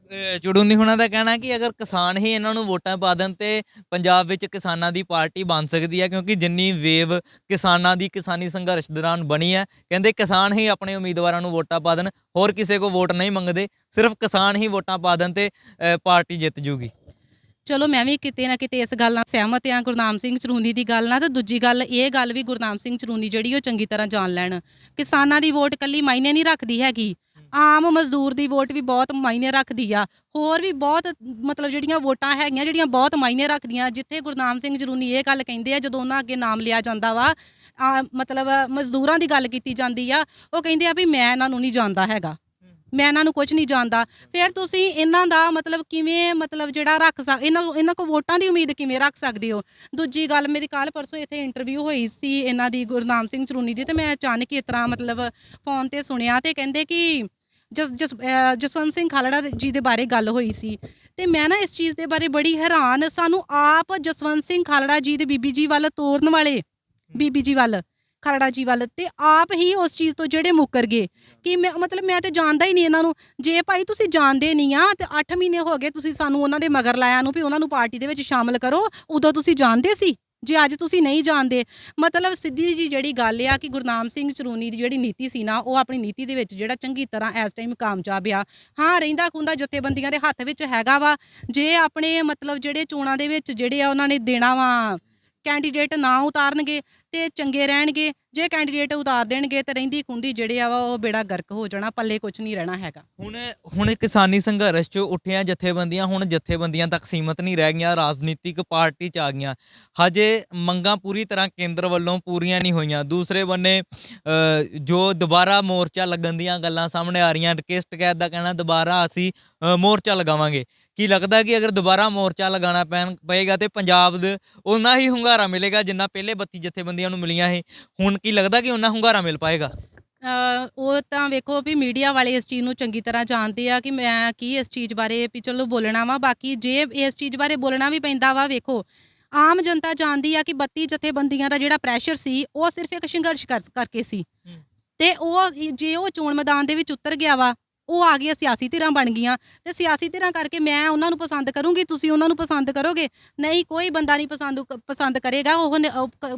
ਚੜੂਨੀ ਹੋਣਾ ਦਾ ਕਹਿਣਾ ਕਿ ਅਗਰ ਕਿਸਾਨ ਹੀ ਇਹਨਾਂ ਨੂੰ ਵੋਟਾਂ ਪਾ ਦੇਣ ਤੇ ਪੰਜਾਬ ਵਿੱਚ ਕਿਸਾਨਾਂ ਦੀ ਪਾਰਟੀ ਬਣ ਸਕਦੀ ਹੈ, ਕਿਉਂਕਿ ਜਿੰਨੀ ਵੇਵ ਕਿਸਾਨਾਂ ਦੀ ਕਿਸਾਨੀ ਸੰਘਰਸ਼ ਦੌਰਾਨ ਬਣੀ ਹੈ, ਕਹਿੰਦੇ ਕਿਸਾਨ ਹੀ ਆਪਣੇ ਉਮੀਦਵਾਰਾਂ ਨੂੰ ਵੋਟਾਂ ਪਾ ਦੇਣ, ਹੋਰ ਕਿਸੇ ਕੋ ਵੋਟ ਨਹੀਂ ਮੰਗਦੇ, ਸਿਰਫ ਕਿਸਾਨ ਹੀ ਵੋਟਾਂ ਪਾ ਦੇਣ ਤੇ ਪਾਰਟੀ ਜਿੱਤ ਜੂਗੀ। ਚਲੋ ਮੈਂ ਵੀ ਕਿਤੇ ਨਾ ਕਿਤੇ ਇਸ ਗੱਲ ਨਾਲ ਸਹਿਮਤ ਹਾਂ ਗੁਰਨਾਮ ਸਿੰਘ ਚਰੂਨੀ ਦੀ ਗੱਲ ਨਾਲ। ਤੇ ਦੂਜੀ ਗੱਲ, ਇਹ ਗੱਲ ਵੀ ਗੁਰਨਾਮ ਸਿੰਘ ਚਰੂਨੀ ਜਿਹੜੀ ਉਹ ਚੰਗੀ ਤਰ੍ਹਾਂ ਜਾਣ ਲੈਣ, ਕਿਸਾਨਾਂ ਦੀ ਵੋਟ ਇਕੱਲੀ ਮਾਇਨੇ ਨਹੀਂ ਰੱਖਦੀ ਹੈਗੀ, ਆਮ ਮਜ਼ਦੂਰ ਦੀ ਵੋਟ ਵੀ ਬਹੁਤ ਮਾਇਨੇ ਰੱਖਦੀ ਆ, ਹੋਰ ਵੀ ਬਹੁਤ ਮਤਲਬ ਜਿਹੜੀਆਂ ਵੋਟਾਂ ਹੈਗੀਆਂ ਜਿਹੜੀਆਂ ਬਹੁਤ ਮਾਇਨੇ ਰੱਖਦੀਆਂ। ਜਿੱਥੇ ਗੁਰਨਾਮ ਸਿੰਘ ਚਰੂਨੀ ਇਹ ਗੱਲ ਕਹਿੰਦੇ ਆ, ਜਦੋਂ ਉਹਨਾਂ ਅੱਗੇ ਨਾਮ ਲਿਆ ਜਾਂਦਾ ਵਾ, ਮਤਲਬ ਮਜ਼ਦੂਰਾਂ ਦੀ ਗੱਲ ਕੀਤੀ ਜਾਂਦੀ ਆ, ਉਹ ਕਹਿੰਦੇ ਆ ਵੀ ਮੈਂ ਇਹਨਾਂ ਨੂੰ ਨਹੀਂ ਜਾਣਦਾ ਹੈਗਾ, ਮੈਂ ਇਹਨਾਂ ਨੂੰ ਕੁਝ ਨਹੀਂ ਜਾਣਦਾ। ਫਿਰ ਤੁਸੀਂ ਇਹਨਾਂ ਦਾ ਮਤਲਬ ਕਿਵੇਂ ਮਤਲਬ ਜਿਹੜਾ ਰੱਖ ਇਹਨਾਂ ਕੋਲ ਵੋਟਾਂ ਦੀ ਉਮੀਦ ਕਿਵੇਂ ਰੱਖ ਸਕਦੇ ਹੋ? ਦੂਜੀ ਗੱਲ, ਮੇਰੀ ਕੱਲ੍ਹ ਪਰਸੋਂ ਇੱਥੇ ਇੰਟਰਵਿਊ ਹੋਈ ਸੀ ਇਹਨਾਂ ਦੀ ਗੁਰਨਾਮ ਸਿੰਘ ਚਰੂਨੀ ਦੀ, ਤੇ ਮੈਂ ਅਚਾਨਕ ਇਸ ਤਰ੍ਹਾਂ ਮਤਲਬ ਫੋਨ ਤੇ ਸੁਣਿਆ, ਤੇ ਕਹਿੰਦੇ ਕਿ ਜਸਵੰਤ ਸਿੰਘ ਖਾਲੜਾ ਜੀ ਦੇ ਬਾਰੇ ਗੱਲ ਹੋਈ ਸੀ ਤੇ ਮੈਂ ਨਾ ਇਸ ਚੀਜ਼ ਦੇ ਬਾਰੇ ਬੜੀ ਹੈਰਾਨ, ਸਾਨੂੰ ਆਪ ਜਸਵੰਤ ਸਿੰਘ ਖਾਲੜਾ ਜੀ ਦੇ ਬੀਬੀ ਜੀ ਵੱਲ ਤੋਰਨ ਵਾਲੇ, ਬੀਬੀ ਜੀ ਵੱਲ, ਖਾਲੜਾ ਜੀ ਵੱਲ, ਤੇ ਆਪ ਹੀ ਉਸ ਚੀਜ਼ ਤੋਂ ਜਿਹੜੇ ਮੁੱਕਰ ਗਏ ਕਿ ਮੈਂ ਤੇ ਜਾਣਦਾ ਹੀ ਨਹੀਂ ਇਹਨਾਂ ਨੂੰ। ਜੇ ਭਾਈ ਤੁਸੀਂ ਜਾਣਦੇ ਨਹੀਂ ਆ ਤੇ 8 ਮਹੀਨੇ ਹੋ ਗਏ ਤੁਸੀਂ ਸਾਨੂੰ ਉਹਨਾਂ ਦੇ ਮਗਰ ਲਾਇਆ ਨੂੰ ਵੀ ਉਹਨਾਂ ਨੂੰ ਪਾਰਟੀ ਦੇ ਵਿੱਚ ਸ਼ਾਮਲ ਕਰੋ, ਉਦੋਂ ਤੁਸੀਂ ਜਾਣਦੇ ਸੀ, ਜੇ ਅੱਜ ਤੁਸੀਂ ਨਹੀਂ ਜਾਣਦੇ। ਮਤਲਬ ਸਿੱਧੀ ਜੀ ਜਿਹੜੀ ਗੱਲ ਆ ਕਿ ਗੁਰਨਾਮ ਸਿੰਘ ਚਰੂਨੀ ਦੀ ਜਿਹੜੀ ਨੀਤੀ ਸੀ ਨਾ, ਉਹ ਆਪਣੀ ਨੀਤੀ ਦੇ ਵਿੱਚ ਜਿਹੜਾ ਚੰਗੀ ਤਰ੍ਹਾਂ ਇਸ ਟਾਈਮ ਕਾਮਯਾਬ ਆ। ਹਾਂ, ਰਹਿੰਦਾ ਖੁੰਦਾ ਜਥੇਬੰਦੀਆਂ ਦੇ ਹੱਥ ਵਿੱਚ ਹੈਗਾ ਵਾ, ਜੇ ਆਪਣੇ ਮਤਲਬ ਜਿਹੜੇ ਚੋਣਾਂ ਦੇ ਵਿੱਚ ਜਿਹੜੇ ਆ ਉਹਨਾਂ ਨੇ ਦੇਣਾ ਵਾ, ਕੈਂਡੀਡੇਟ ਨਾ ਉਤਾਰਨਗੇ ਤੇ ਚੰਗੇ ਰਹਿਣਗੇ, ਜੇ ਕੈਂਡੀਡੇਟ ਉਤਾਰ ਦੇਣਗੇ ਤੇ ਰਹਿੰਦੀ ਖੁੰਦੀ ਜਿਹੜੇ ਆ ਵਾ ਉਹ ਬੇੜਾ ਗਰਕ ਹੋ ਜਾਣਾ, ਪੱਲੇ ਕੁਝ ਨਹੀਂ ਰਹਿਣਾ ਹੈਗਾ। ਹੁਣ ਕਿਸਾਨੀ ਸੰਘਰਸ਼ 'ਚ ਉੱਠੀਆਂ ਜਥੇਬੰਦੀਆਂ ਹੁਣ ਜਥੇਬੰਦੀਆਂ ਤੱਕ ਸੀਮਤ ਨਹੀਂ ਰਹਿ ਗਈਆਂ, ਰਾਜਨੀਤਿਕ ਪਾਰਟੀ 'ਚ ਆ ਗਈਆਂ। ਹਜੇ ਮੰਗਾਂ ਪੂਰੀ ਤਰ੍ਹਾਂ ਕੇਂਦਰ ਵੱਲੋਂ ਪੂਰੀਆਂ ਨਹੀਂ ਹੋਈਆਂ। ਦੂਸਰੇ ਬੰਨੇ ਜੋ ਦੁਬਾਰਾ ਮੋਰਚਾ ਲੱਗਣ ਦੀਆਂ ਗੱਲਾਂ ਸਾਹਮਣੇ ਆ ਰਹੀਆਂ, ਰਕੇਸ਼ ਟਕੈਤ ਦਾ ਕਹਿਣਾ ਦੁਬਾਰਾ ਅਸੀਂ ਮੋਰਚਾ ਲਗਾਵਾਂਗੇ। ਕੀ ਲੱਗਦਾ ਕਿ ਅਗਰ ਦੁਬਾਰਾ ਮੋਰਚਾ ਲਗਾਉਣਾ ਪਏਗਾ ਤੇ ਪੰਜਾਬ ਦੇ ਓਨਾ ਹੀ ਹੁੰਗਾਰਾ ਮਿਲੇਗਾ ਜਿੰਨਾ ਪਹਿਲੇ 32 ਜਥੇਬੰਦੀਆਂ ਨੂੰ ਮਿਲੀਆਂ ਸੀ? ਹੁਣ ਕੀ ਲੱਗਦਾ ਕਿ ਉਹਨਾਂ ਹੁੰਗਾਰਾ ਮਿਲ ਪਾਏਗਾ? ਉਹ ਤਾਂ ਵੇਖੋ ਵੀ ਮੀਡੀਆ ਵਾਲੇ ਇਸ ਚੀਜ਼ ਨੂੰ ਚੰਗੀ ਤਰ੍ਹਾਂ ਜਾਣਦੇ ਆ ਕਿ ਮੈਂ ਕੀ ਇਸ ਚੀਜ਼ ਬਾਰੇ ਵੀ ਚਲੋ ਬੋਲਣਾ ਵਾ। ਬਾਕੀ ਜੇ ਇਸ ਚੀਜ਼ ਬਾਰੇ ਬੋਲਣਾ ਵੀ ਪੈਂਦਾ ਵਾ, ਵੇਖੋ ਆਮ ਜਨਤਾ ਜਾਣਦੀ ਆ ਕਿ 32 ਜਥੇਬੰਦੀਆਂ ਦਾ ਜਿਹੜਾ ਪ੍ਰੈਸ਼ਰ ਸੀ ਉਹ ਸਿਰਫ ਇੱਕ ਸੰਘਰਸ਼ ਕਰਕੇ ਸੀ, ਤੇ ਉਹ ਜੇ ਉਹ ਚੋਣ ਮੈਦਾਨ ਦੇ ਵਿੱਚ ਉਤਰ ਗਿਆ ਵਾ, ਉਹ ਆ ਗਈਆਂ ਸਿਆਸੀ ਧਿਰਾਂ ਬਣ ਗਈਆਂ, ਤੇ ਸਿਆਸੀ ਧਿਰਾਂ ਕਰਕੇ ਮੈਂ ਉਹਨਾਂ ਨੂੰ ਪਸੰਦ ਕਰੂੰਗੀ, ਤੁਸੀਂ ਉਹਨਾਂ ਨੂੰ ਪਸੰਦ ਕਰੋਗੇ? ਨਹੀਂ, ਕੋਈ ਬੰਦਾ ਨਹੀਂ ਪਸੰਦ ਕਰੇਗਾ।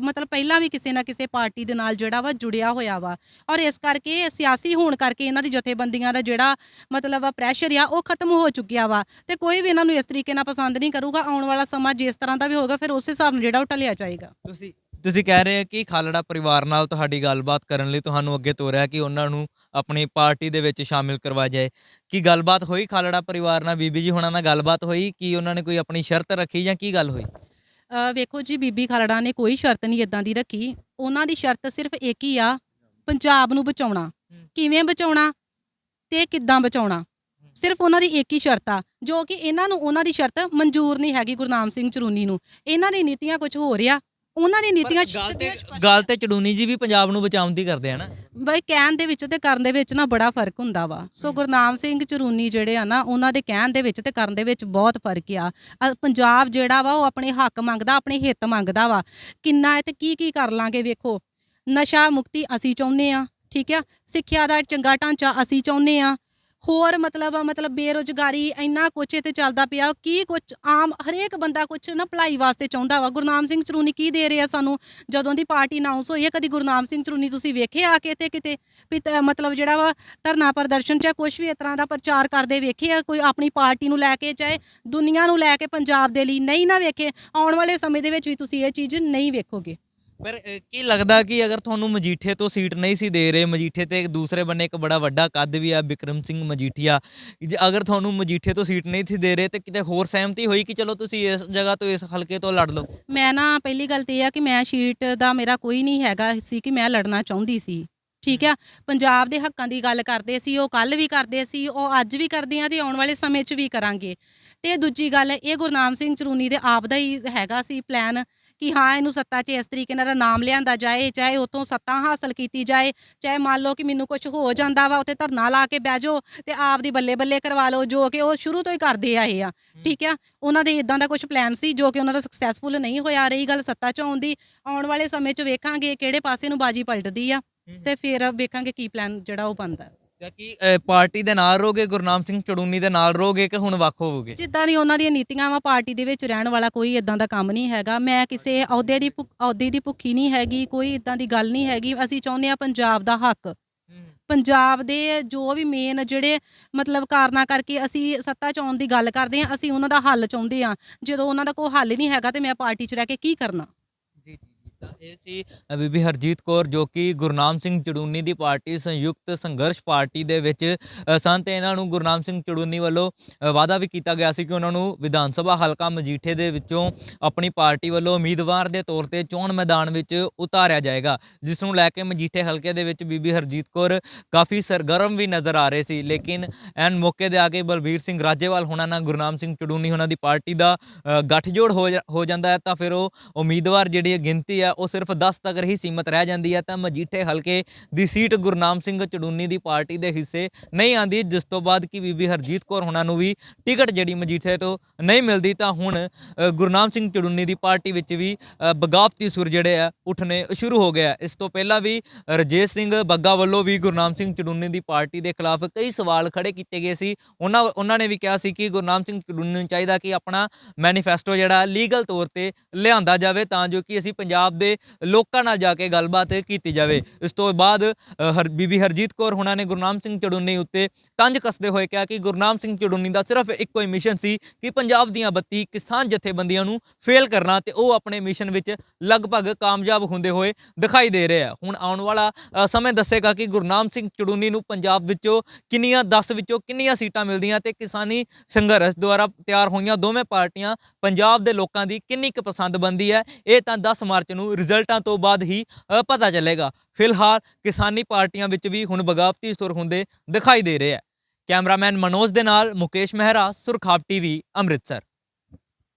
ਮਤਲਬ ਪਹਿਲਾਂ ਵੀ ਕਿਸੇ ਨਾ ਕਿਸੇ ਪਾਰਟੀ ਦੇ ਨਾਲ ਜਿਹੜਾ ਵਾ ਜੁੜਿਆ ਹੋਇਆ ਵਾ, ਔਰ ਇਸ ਕਰਕੇ ਸਿਆਸੀ ਹੋਣ ਕਰਕੇ ਇਹਨਾਂ ਦੀ ਜਥੇਬੰਦੀਆਂ ਦਾ ਜਿਹੜਾ ਮਤਲਬ ਪ੍ਰੈਸ਼ਰ ਆ ਉਹ ਖਤਮ ਹੋ ਚੁੱਕਿਆ ਵਾ, ਤੇ ਕੋਈ ਵੀ ਇਹਨਾਂ ਨੂੰ ਇਸ ਤਰੀਕੇ ਨਾਲ ਪਸੰਦ ਨਹੀਂ ਕਰੂਗਾ। ਆਉਣ ਵਾਲਾ ਸਮਾਂ ਜਿਸ ਤਰ੍ਹਾਂ ਦਾ ਵੀ ਹੋਗਾ ਫਿਰ ਉਸ ਹਿਸਾਬ ਨਾਲ ਜਿਹੜਾ ਉਹ ਢਲਿਆ ਜਾਏਗਾ। ਤੁਸੀਂ ਕਹਿ ਰਹੇ ਹੋ ਕਿ ਖਾਲੜਾ ਪਰਿਵਾਰ ਨਾਲ ਤੁਹਾਡੀ ਗੱਲਬਾਤ ਕਰਨ ਲਈ ਤੁਹਾਨੂੰ ਅੱਗੇ ਤੋਰਿਆ ਕਿ ਉਹਨਾਂ ਨੂੰ ਆਪਣੀ ਪਾਰਟੀ ਦੇ ਵਿੱਚ ਸ਼ਾਮਿਲ ਕਰਵਾ ਜਾਏ। ਕੀ ਗੱਲਬਾਤ ਹੋਈ ਖਾਲੜਾ ਪਰਿਵਾਰ ਨਾਲ? ਬੀਬੀ ਜੀ ਹੁਣਾਂ ਨਾਲ ਗੱਲਬਾਤ ਹੋਈ ਕਿ ਉਹਨਾਂ ਨੇ ਕੋਈ ਆਪਣੀ ਸ਼ਰਤ ਰੱਖੀ ਜਾਂ ਕੀ ਗੱਲ ਹੋਈ? ਵੇਖੋ ਜੀ, ਬੀਬੀ ਖਾਲੜਾ ਨੇ ਕੋਈ ਸ਼ਰਤ ਨਹੀਂ ਇੱਦਾਂ ਦੀ ਰੱਖੀ। ਉਹਨਾਂ ਦੀ ਸ਼ਰਤ ਸਿਰਫ ਇੱਕ ਹੀ ਆ, ਪੰਜਾਬ ਨੂੰ ਬਚਾਉਣਾ। ਕਿਵੇਂ ਬਚਾਉਣਾ ਤੇ ਕਿੱਦਾਂ ਬਚਾਉਣਾ, ਸਿਰਫ ਉਹਨਾਂ ਦੀ ਇੱਕ ਹੀ ਸ਼ਰਤ ਆ, ਜੋ ਕਿ ਇਹਨਾਂ ਨੂੰ ਉਹਨਾਂ ਦੀ ਸ਼ਰਤ ਮਨਜ਼ੂਰ ਨਹੀਂ ਹੈਗੀ। ਗੁਰਨਾਮ ਸਿੰਘ ਚਰੂਨੀ ਨੂੰ ਇਹਨਾਂ ਦੀ ਨੀਤੀਆਂ ਕੁਝ ਹੋ ਰਿਹਾ, ਉਹਨਾਂ ਦੀ ਨੀਤੀਆਂ ਗੱਲ ਤੇ ਚੜੂਨੀ ਜੀ ਵੀ ਪੰਜਾਬ ਨੂੰ ਬਚਾਉਣ ਦੀ ਕਰਦੇ ਆ ਨਾ ਬਈ, ਕਹਿਣ ਦੇ ਵਿੱਚ ਤੇ ਕਰਨ ਦੇ ਵਿੱਚ ਨਾ ਬੜਾ ਫਰਕ ਹੁੰਦਾ ਵਾ। ਸੋ ਗੁਰਨਾਮ ਸਿੰਘ ਚਰੂਨੀ ਜਿਹੜੇ ਆ ਨਾ, ਉਹਨਾਂ ਦੇ ਕਹਿਣ ਦੇ ਵਿੱਚ ਤੇ ਕਰਨ ਦੇ ਵਿੱਚ ਬਹੁਤ ਫਰਕ ਆ। ਪੰਜਾਬ ਜਿਹੜਾ ਵਾ ਉਹ ਆਪਣੇ ਹੱਕ ਮੰਗਦਾ, ਆਪਣੇ ਹਿੱਤ ਮੰਗਦਾ ਵਾ। ਕਿੰਨਾ ਤੇ ਕੀ ਕਰ ਲਾਂਗੇ। ਵੇਖੋ, ਨਸ਼ਾ ਮੁਕਤੀ ਅਸੀਂ ਚਾਹੁੰਦੇ ਆ, ਠੀਕ ਆ, ਸਿੱਖਿਆ ਦਾ ਚੰਗਾ ਢਾਂਚਾ ਅਸੀਂ ਚਾਹੁੰਦੇ ਆ, ਹੋਰ ਮਤਲਬ ਬੇਰੁਜ਼ਗਾਰੀ ਇੰਨਾ ਕੁਛ ਇੱਥੇ ਚੱਲਦਾ ਪਿਆ, ਕੀ ਕੁਛ ਆਮ ਹਰੇਕ ਬੰਦਾ ਕੁਛ ਨਾ ਭਲਾਈ ਵਾਸਤੇ ਚਾਹੁੰਦਾ ਵਾ। ਗੁਰਨਾਮ ਸਿੰਘ ਚਰੂਨੀ ਕੀ ਦੇ ਰਹੇ ਆ ਸਾਨੂੰ? ਜਦੋਂ ਦੀ ਪਾਰਟੀ ਅਨਾਉਂਸ ਹੋਈ ਹੈ, ਕਦੀ ਗੁਰਨਾਮ ਸਿੰਘ ਚਰੂਨੀ ਤੁਸੀਂ ਵੇਖੇ ਆ ਕੇ ਤੇ ਕਿਤੇ ਵੀ ਮਤਲਬ ਜਿਹੜਾ ਵਾ ਧਰਨਾ ਪ੍ਰਦਰਸ਼ਨ ਜਾਂ ਕੁਛ ਵੀ ਇਸ ਤਰ੍ਹਾਂ ਦਾ ਪ੍ਰਚਾਰ ਕਰਦੇ ਵੇਖੇ ਆ ਕੋਈ ਆਪਣੀ ਪਾਰਟੀ ਨੂੰ ਲੈ ਕੇ, ਚਾਹੇ ਦੁਨੀਆ ਨੂੰ ਲੈ ਕੇ, ਪੰਜਾਬ ਦੇ ਲਈ? ਨਹੀਂ ਨਾ ਵੇਖੇ। ਆਉਣ ਵਾਲੇ ਸਮੇਂ ਦੇ ਵਿੱਚ ਵੀ ਤੁਸੀਂ ਇਹ ਚੀਜ਼ ਨਹੀਂ ਵੇਖੋਗੇ। ਪਰ ਕੀ ਲੱਗਦਾ ਕਿ ਅਗਰ ਤੁਹਾਨੂੰ ਮਜੀਠੇ ਤੋਂ ਸੀਟ ਨਹੀਂ ਸੀ ਦੇ ਰਹੇ, ਮਜੀਠੇ ਤੇ ਦੂਸਰੇ ਬੰਨੇ ਇੱਕ ਬੜਾ ਵੱਡਾ ਕੱਦ ਵੀ ਆ ਬਿਕਰਮ ਸਿੰਘ ਮਜੀਠੀਆ, ਅਗਰ ਤੁਹਾਨੂੰ ਮਜੀਠੇ ਤੋਂ ਸੀਟ ਨਹੀਂ ਸੀ ਦੇ ਰਹੇ ਤੇ ਕਿਤੇ ਹੋਰ ਸਹਿਮਤੀ ਹੋਈ ਕਿ ਚਲੋ ਤੁਸੀਂ ਇਸ ਜਗ੍ਹਾ ਤੋਂ, ਇਸ ਹਲਕੇ ਤੋਂ ਲੜ ਲਓ? ਮੈਂ ਨਾ ਪਹਿਲੀ ਗੱਲ ਤੇ ਇਹ ਆ ਕਿ ਮੈਂ ਸੀਟ ਦਾ ਮੇਰਾ ਕੋਈ ਨਹੀਂ ਹੈਗਾ ਸੀ ਕਿ ਮੈਂ ਲੜਨਾ ਚਾਹੁੰਦੀ ਸੀ, ਠੀਕ ਆ। ਪੰਜਾਬ ਦੇ ਹੱਕਾਂ ਦੀ ਗੱਲ ਕਰਦੇ ਸੀ, ਉਹ ਕੱਲ੍ਹ ਵੀ ਕਰਦੇ ਸੀ, ਉਹ ਅੱਜ ਵੀ ਕਰਦੇ ਆ ਤੇ ਆਉਣ ਵਾਲੇ ਸਮੇਂ 'ਚ ਵੀ ਕਰਾਂਗੇ। ਤੇ ਦੂਜੀ ਗੱਲ, ਇਹ ਗੁਰਨਾਮ ਸਿੰਘ ਚਰੂਨੀ ਦੇ ਆਪ ਦਾ ਹੀ ਹੈਗਾ ਸੀ ਪਲਾਨ ਕਿ ਹਾਂ, ਇਹਨੂੰ ਸੱਤਾ 'ਚ ਇਸ ਤਰੀਕੇ ਨਾਲ ਨਾਮ ਲਿਆਂਦਾ ਜਾਏ, ਚਾਹੇ ਉੱਥੋਂ ਸੱਤਾ ਹਾਸਲ ਕੀਤੀ ਜਾਏ, ਚਾਹੇ ਮੰਨ ਲਓ ਕਿ ਮੈਨੂੰ ਕੁਛ ਹੋ ਜਾਂਦਾ ਵਾ, ਉੱਥੇ ਧਰਨਾ ਲਾ ਕੇ ਬਹਿ ਜਾਓ ਤੇ ਆਪ ਦੀ ਬੱਲੇ ਬੱਲੇ ਕਰਵਾ ਲਓ, ਜੋ ਕਿ ਉਹ ਸ਼ੁਰੂ ਤੋਂ ਹੀ ਕਰਦੇ ਆਏ ਆ, ਠੀਕ ਆ। ਉਹਨਾਂ ਦੇ ਇਦਾਂ ਦਾ ਕੁਛ ਪਲਾਨ ਸੀ ਜੋ ਕਿ ਉਹਨਾਂ ਦਾ ਸਕਸੈਸਫੁਲ ਨਹੀਂ ਹੋਇਆ। ਰਹੀ ਗੱਲ ਸੱਤਾ 'ਚ ਆਉਣ ਦੀ, ਆਉਣ ਵਾਲੇ ਸਮੇਂ 'ਚ ਵੇਖਾਂਗੇ ਕਿਹੜੇ ਪਾਸੇ ਨੂੰ ਬਾਜੀ ਪਲਟਦੀ ਆ, ਤੇ ਫਿਰ ਵੇਖਾਂਗੇ ਕੀ ਪਲਾਨ ਜਿਹੜਾ ਉਹ ਬਣਦਾ। ਕਿ ਪਾਰਟੀ ਦੇ ਨਾਲ ਰਹੋਗੇ, ਗੁਰਨਾਮ ਸਿੰਘ ਚੜੂਨੀ ਦੇ ਨਾਲ ਰਹੋਗੇ ਕਿ ਹੁਣ ਵੱਖ ਹੋਵੋਗੇ? ਜਿੱਦਾਂ ਦੀ ਉਹਨਾਂ ਦੀਆਂ ਨੀਤੀਆਂ ਵਾ, ਪਾਰਟੀ ਦੇ ਵਿੱਚ ਰਹਿਣ ਵਾਲਾ ਕੋਈ ਇਦਾਂ ਦਾ ਕੰਮ ਨਹੀਂ ਹੈਗਾ। ਮੈਂ ਕਿਸੇ ਅਹੁਦੇ ਦੀ ਭੁੱਖੀ ਨਹੀਂ ਹੈਗੀ, ਕੋਈ ਇਦਾਂ ਦੀ ਗੱਲ ਨਹੀਂ ਹੈਗੀ। ਅਸੀਂ ਚਾਹੁੰਦੇ ਆ ਪੰਜਾਬ ਦਾ ਹੱਕ, ਪੰਜਾਬ ਦੇ ਜੋ ਵੀ ਮੇਨ ਜਿਹੜੇ ਮਤਲਬ ਕਾਰਨਾਂ ਕਰਕੇ ਅਸੀਂ ਸੱਤਾ 'ਚ ਆਉਣ ਦੀ ਗੱਲ ਕਰਦੇ ਆ, ਅਸੀਂ ਉਹਨਾਂ ਦਾ ਹੱਲ ਚਾਹੁੰਦੇ ਆ। ਜਦੋਂ ਉਹਨਾਂ ਦਾ ਕੋਈ ਹੱਲ ਨਹੀਂ ਹੈਗਾ ਤੇ ਮੈਂ ਪਾਰਟੀ 'ਚ ਰਹਿ ਕੇ ਕੀ ਕਰਨਾ। ਜੀ ਤਾਂ ਇਹ ਸੀ ਬੀਬੀ ਹਰਜੀਤ ਕੌਰ, ਜੋ ਕਿ ਗੁਰਨਾਮ ਸਿੰਘ ਚੜੂਨੀ ਦੀ ਪਾਰਟੀ ਸੰਯੁਕਤ ਸੰਘਰਸ਼ ਪਾਰਟੀ ਦੇ ਵਿੱਚ ਸਨ, ਤੇ ਇਹਨਾਂ ਨੂੰ ਗੁਰਨਾਮ ਸਿੰਘ ਚੜੂਨੀ ਵੱਲੋਂ ਵਾਅਦਾ ਵੀ ਕੀਤਾ ਗਿਆ ਸੀ ਕਿ ਉਹਨਾਂ ਨੂੰ ਵਿਧਾਨ ਸਭਾ ਹਲਕਾ ਮਜੀਠੇ ਦੇ ਵਿੱਚੋਂ ਆਪਣੀ ਪਾਰਟੀ ਵੱਲੋਂ ਉਮੀਦਵਾਰ ਦੇ ਤੌਰ ਤੇ ਚੋਣ ਮੈਦਾਨ ਵਿੱਚ ਉਤਾਰਿਆ ਜਾਏਗਾ, ਜਿਸ ਨੂੰ ਲੈ ਕੇ ਮਜੀਠੇ ਹਲਕੇ ਦੇ ਵਿੱਚ ਬੀਬੀ ਹਰਜੀਤ ਕੌਰ ਕਾਫੀ ਸਰਗਰਮ ਵੀ ਨਜ਼ਰ ਆ ਰਹੇ ਸੀ। ਲੇਕਿਨ ਐਨ ਮੌਕੇ ਦੇ ਆ ਕੇ ਬਲਬੀਰ ਸਿੰਘ ਰਾਜੇਵਾਲ ਹੋਣਾ ਨਾਲ ਗੁਰਨਾਮ ਸਿੰਘ ਚੜੂਨੀ ਹੋਣਾ ਦੀ ਪਾਰਟੀ ਦਾ ਗੱਠਜੋੜ ਹੋ ਜਾਂਦਾ ਹੈ, ਤਾਂ ਫਿਰ ਉਹ ਉਮੀਦਵਾਰ ਜਿਹੜੀ ਗਿਣਤੀ ਆ ਉਹ ਸਿਰਫ 10 ਤੱਕ ਹੀ ਸੀਮਤ ਰਹਿ ਜਾਂਦੀ ਹੈ ਤਾਂ ਮਜੀਠੇ ਹਲਕੇ ਦੀ ਸੀਟ ਗੁਰਨਾਮ ਸਿੰਘ ਚੜੂੰਨੀ ਦੀ ਪਾਰਟੀ ਦੇ ਹਿੱਸੇ ਨਹੀਂ ਆਂਦੀ, ਜਿਸ ਤੋਂ ਬਾਅਦ ਕਿ ਬੀਬੀ ਹਰਜੀਤ ਕੌਰ ਹੋਣਾ ਨੂੰ ਵੀ ਟਿਕਟ ਜਿਹੜੀ ਮਜੀਠੇ ਤੋਂ ਨਹੀਂ ਮਿਲਦੀ ਤਾਂ ਹੁਣ ਗੁਰਨਾਮ ਸਿੰਘ ਚੜੂੰਨੀ ਦੀ ਪਾਰਟੀ ਵਿੱਚ ਵੀ ਬਗਾਵਤੀ ਸੁਰ ਜਿਹੜੇ ਆ ਉੱਠਣੇ ਸ਼ੁਰੂ ਹੋ ਗਿਆ। ਇਸ ਤੋਂ ਪਹਿਲਾਂ ਵੀ ਰਜੇਸ਼ ਸਿੰਘ ਬੱਗਾ ਵੱਲੋਂ ਵੀ ਗੁਰਨਾਮ ਸਿੰਘ ਚੜੂੰਨੀ ਦੀ ਪਾਰਟੀ ਦੇ ਖਿਲਾਫ ਕਈ ਸਵਾਲ ਖੜੇ ਕੀਤੇ ਗਏ ਸੀ। ਉਹਨਾਂ ਨੇ ਵੀ ਕਿਹਾ ਸੀ ਕਿ ਗੁਰਨਾਮ ਸਿੰਘ ਚੜੂੰਨੀ ਨੂੰ ਚਾਹੀਦਾ ਕਿ ਆਪਣਾ ਮੈਨੀਫੈਸਟੋ ਜਿਹੜਾ ਲੀਗਲ ਤੌਰ ਤੇ ਲਿਆਂਦਾ ਜਾਵੇ ਤਾਂ ਜੋ ਕਿ ਅਸੀਂ ਪੰਜਾਬ ਦੇ ਲੋਕਾਂ ਨਾਲ ਜਾ ਕੇ ਗੱਲਬਾਤ ਕੀਤੀ ਜਾਵੇ। ਇਸ ਤੋਂ ਬਾਅਦ ਬੀਬੀ ਹਰਜੀਤ ਕੌਰ ਹੋਣਾ ਨੇ ਗੁਰਨਾਮ ਸਿੰਘ ਚੜੂੰਨੀ ਉੱਤੇ ਤੰਜ ਕੱਸਦੇ ਹੋਏ ਕਿਹਾ ਕਿ ਗੁਰਨਾਮ ਸਿੰਘ ਚੜੂੰਨੀ ਦਾ ਸਿਰਫ ਇੱਕੋ ਹੀ ਮਿਸ਼ਨ ਸੀ ਕਿ ਪੰਜਾਬ ਦੀਆਂ 32 ਕਿਸਾਨ ਜਥੇਬੰਦੀਆਂ ਨੂੰ ਫੇਲ ਕਰਨਾ ਤੇ ਉਹ ਆਪਣੇ ਮਿਸ਼ਨ ਵਿੱਚ ਲਗਭਗ ਕਾਮਯਾਬ ਹੁੰਦੇ ਹੋਏ ਦਿਖਾਈ ਦੇ ਰਹੇ ਆ। ਹੁਣ ਆਉਣ ਵਾਲਾ ਸਮੇਂ ਦੱਸੇਗਾ ਕਿ ਗੁਰਨਾਮ ਸਿੰਘ ਚੜੂੰਨੀ ਨੂੰ ਪੰਜਾਬ ਵਿੱਚੋਂ ਕਿੰਨੀਆਂ 10 ਵਿੱਚੋਂ ਕਿੰਨੀਆਂ ਸੀਟਾਂ ਮਿਲਦੀਆਂ ਤੇ ਕਿਸਾਨੀ ਸੰਘਰਸ਼ ਦੁਆਰਾ ਤਿਆਰ ਹੋਈਆਂ ਦੋਵੇਂ ਪਾਰਟੀਆਂ ਪੰਜਾਬ ਦੇ ਲੋਕਾਂ ਦੀ ਕਿੰਨੀ ਕੁ ਪਸੰਦ ਬਣਦੀ ਹੈ। ਇਹ ਤਾਂ 10 ਮਾਰਚ ਨੂੰ ਰਿਜ਼ਲਟਾਂ ਤੋਂ ਬਾਅਦ ਹੀ ਪਤਾ ਚੱਲੇਗਾ। ਫਿਲਹਾਲ ਕਿਸਾਨੀ ਪਾਰਟੀਆਂ ਵਿੱਚ ਵੀ ਹੁਣ ਬਗਾਵਤੀ ਸੁਰ ਹੁੰਦੇ ਦਿਖਾਈ ਦੇ ਰਹੇ ਆ। ਕੈਮਰਾਮੈਨ ਮਨੋਜ ਦੇ ਨਾਲ ਮੁਕੇਸ਼ ਮਹਿਰਾ, ਸੁਰਖਾਬ ਟੀਵੀ, ਅੰਮ੍ਰਿਤਸਰ।